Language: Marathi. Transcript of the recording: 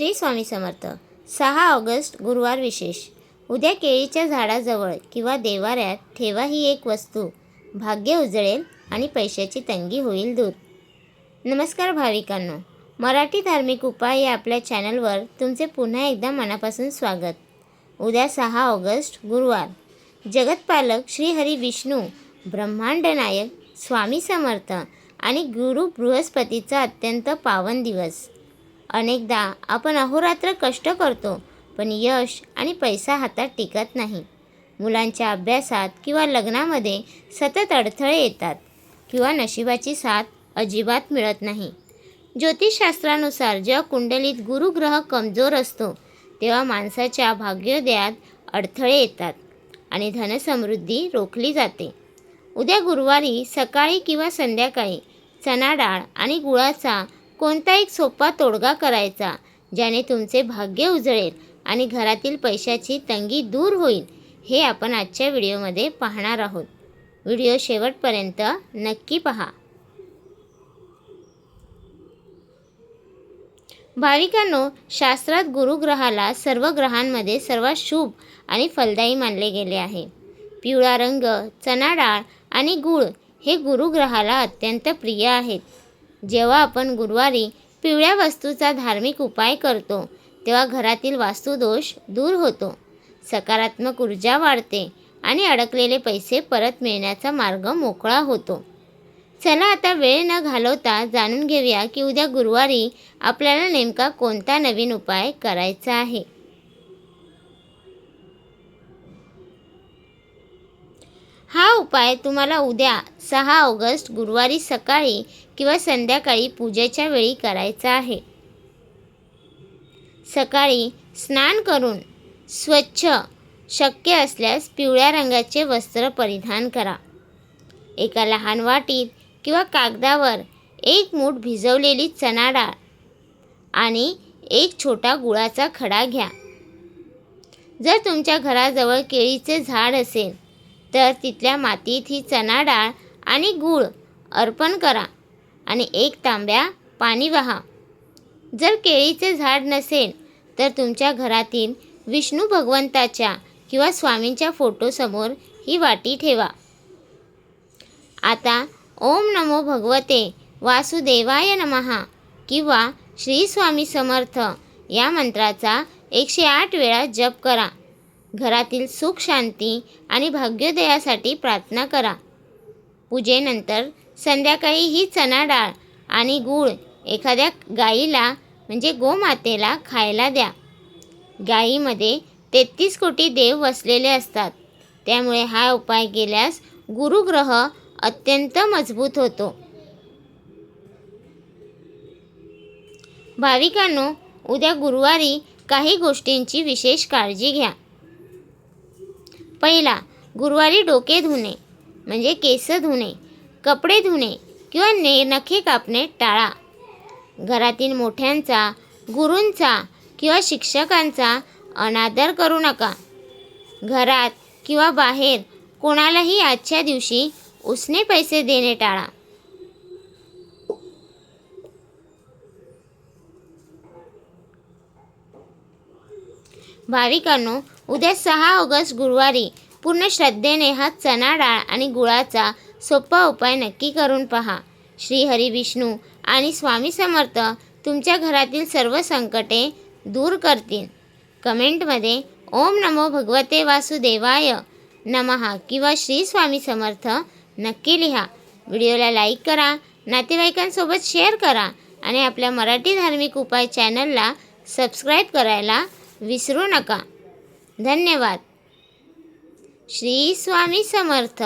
श्री स्वामी समर्थ. 6 ऑगस्ट गुरुवार विशेष. उद्या केळीच्या झाडाजवळ किंवा देवाऱ्यात ठेवा ही एक वस्तू. भाग्य उजळेल आणि पैशाची तंगी होईल दूर. नमस्कार भाविकांनो, मराठी धार्मिक उपाय या आपल्या चॅनलवर तुमचे पुन्हा एकदा मनापासून स्वागत. उद्या 6 ऑगस्ट गुरुवार. जगतपालक श्री हरी विष्णू, ब्रह्मांड नायक स्वामी समर्थ आणि गुरु बृहस्पतीचा अत्यंत पावन दिवस. अनेकदा आपण अहोरात्र कष्ट करतो, पण यश आणि पैसा हातात टिकत नाही. मुलांच्या अभ्यासात किंवा लग्नामध्ये सतत अडथळे येतात किंवा नशिबाची साथ अजिबात मिळत नाही. ज्योतिषशास्त्रानुसार जेव्हा कुंडलीत गुरुग्रह कमजोर असतो, तेव्हा माणसाच्या भाग्योदयात अडथळे येतात आणि धनसमृद्धी रोखली जाते. उद्या गुरुवारी सकाळी किंवा संध्याकाळी चणा डाळ आणि गुळाचा कोणता एक सोपा तोडगा करायचा, ज्याने तुमचे भाग्य उजळेल आणि घरातील पैशाची तंगी दूर होईल, हे आपण आजच्या व्हिडिओमध्ये पाहणार आहोत. व्हिडिओ शेवटपर्यंत नक्की पहा. भाविकांनो, शास्त्रात गुरुग्रहाला सर्व ग्रहांमध्ये सर्वात शुभ आणि फलदायी मानले गेले आहे. पिवळा रंग, चणा डाळ आणि गूळ हे गुरुग्रहाला अत्यंत प्रिय आहेत. जेव्हा आपण गुरुवारी पिवळ्या वस्तूचा धार्मिक उपाय करतो, तेव्हा घरातील वास्तुदोष दूर होतो, सकारात्मक ऊर्जा वाढते आणि अडकलेले पैसे परत मिळण्याचा मार्ग मोकळा होतो. चला आता वेळ न घालवता जाणून घेऊया की उद्या गुरुवारी आपल्याला नेमका कोणता नवीन उपाय करायचा आहे. हा उपाय तुम्हाला उद्या 6 ऑगस्ट गुरुवारी सकाळी किंवा संध्याकाळी पूजेच्या वेळी करायचा आहे. सकाळी स्नान करून स्वच्छ, शक्य असल्यास पिवळ्या रंगाचे वस्त्र परिधान करा. एका लहान वाटीत किंवा कागदावर 1 मूठ भिजवलेली चणा डाळ आणि 1 छोटा गुळाचा खडा घ्या. जर तुमच्या घराजवळ केळीचे झाड असेल तर तिथल्या मातीत ही चणा डाळ आणि गूळ अर्पण करा आणि 1 तांब्या पाणी वाहा. जर केळीचे झाड नसेल तर तुमच्या घरातील विष्णू भगवंताच्या किंवा स्वामींच्या फोटोसमोर ही वाटी ठेवा. आता ओम नमो भगवते वासुदेवाय नमः किंवा श्री स्वामी समर्थ या मंत्राचा 108 वेळा जप करा. घरातील सुख, शांती आणि भाग्योदयासाठी प्रार्थना करा. पूजेनंतर संध्याकाळी ही चणा डाळ आणि गूळ एखाद्या गाईला म्हणजे गोमातेला खायला द्या. गाईमध्ये 33 कोटी देव वसलेले असतात, त्यामुळे हा उपाय केल्यास गुरुग्रह अत्यंत मजबूत होतो. भाविकांनो, उद्या गुरुवारी काही गोष्टींची विशेष काळजी घ्या. पहिला, गुरुवारी डोके धुणे म्हणजे केस धुणे, कपडे धुणे किंवा नखे कापणे टाळा. घरातील मोठ्यांचा, गुरूंचा किंवा शिक्षकांचा अनादर करू नका. घरात किंवा बाहेर कोणालाही आजच्या दिवशी उसने पैसे देणे टाळा. भाविकांनो, उद्या 6 ऑगस्ट गुरुवारी पूर्ण श्रद्धेने हा चणा डाळ आणि गुळाचा सोपा उपाय नक्की करून पहा. श्री हरी विष्णू आणि स्वामी समर्थ तुमच्या घरातील सर्व संकटे दूर करतील. कमेंटमध्ये ओम नमो भगवते वासुदेवाय नमः किंवा श्री स्वामी समर्थ नक्की लिहा. व्हिडिओला लाईक करा, नातेवाईकांसोबत शेअर करा आणि आपल्या मराठी धार्मिक उपाय चॅनलला सबस्क्राईब करायला विसरू नका. धन्यवाद. श्री स्वामी समर्थ.